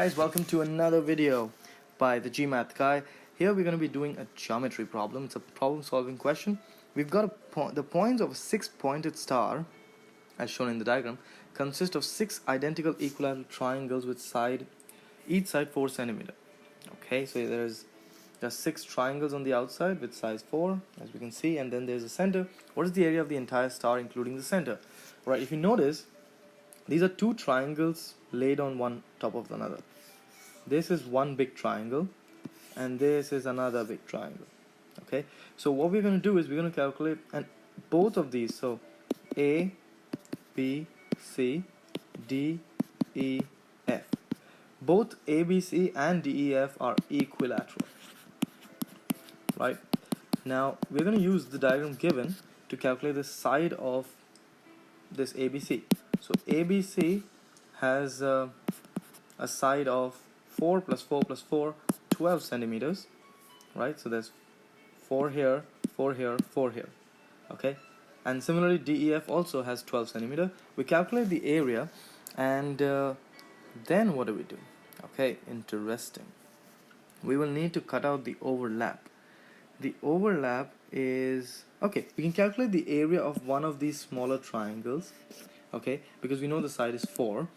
guys, welcome to another video by the GMAT guy. Here we're going to be doing a geometry problem. It's a problem solving question. We've got the points of a 6-pointed star, as shown in the diagram, consist of 6 identical equilateral triangles with each side 4 centimeter. Okay, so there's 6 triangles on the outside with size 4, as we can see, and then there's a center. What is the area of the entire star including the center? Right, if you notice, these are 2 triangles laid on one top of another. This is one big triangle and this is another big triangle. Okay, so what we're going to do is we're going to calculate and both of these, so A, B, C, D, E, F. Both A, B, C and D, E, F are equilateral. Right, now we're going to use the diagram given to calculate the side of this ABC. So ABC has a side of 4 plus 4 plus 4, 12 centimeters, right? So there's 4 here, 4 here, 4 here, okay? And similarly DEF also has 12 centimeter. We calculate the area and then what do? Okay, interesting. We will need to cut out the overlap. The overlap is, okay, we can calculate the area of one of these smaller triangles, okay, because we know the side is 4,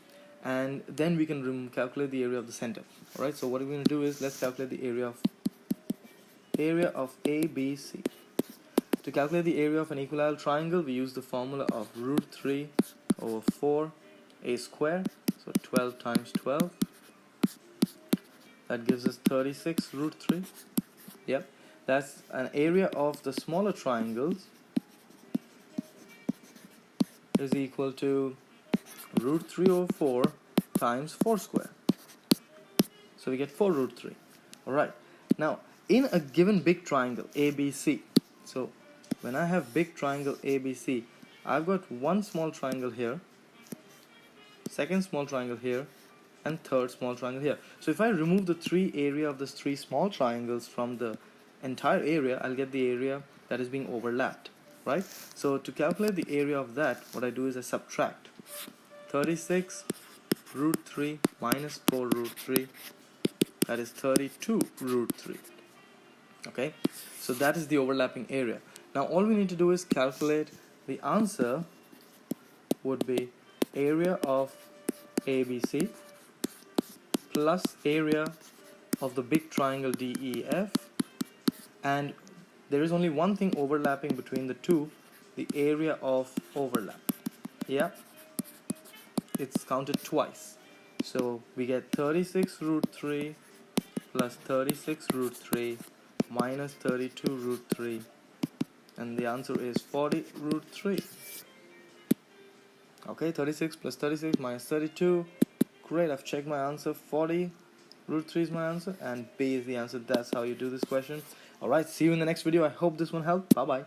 and then we can calculate the area of the center. Alright, so what we're going to do is let's calculate the area of ABC. To calculate the area of an equilateral triangle, we use the formula of root 3 over 4 a square, so 12 times 12, that gives us 36 root 3. Yep, that's an area of the smaller triangles is equal to root 3 over 4 times 4 square. So we get 4 root 3. Alright, now in a given big triangle ABC, so when I have big triangle ABC, I've got one small triangle here, second small triangle here, and third small triangle here. So if I remove the area of these 3 small triangles from the entire area, I'll get the area that is being overlapped. Right? So to calculate the area of that, what I do is I subtract 36 root 3 minus 4 root 3, that is 32 root 3. Okay, so that is the overlapping area. Now all we need to do is calculate the answer would be area of ABC plus area of the big triangle DEF, and there is only one thing overlapping between the two, the area of overlap. Yeah, it's counted twice. So we get 36 root 3 plus 36 root 3 minus 32 root 3, and the answer is 40 root 3. Okay, 36 plus 36 minus 32. Great, I've checked my answer. 40 root 3 is my answer and B is the answer. That's how you do this question. Alright, see you in the next video. I hope this one helped. Bye bye.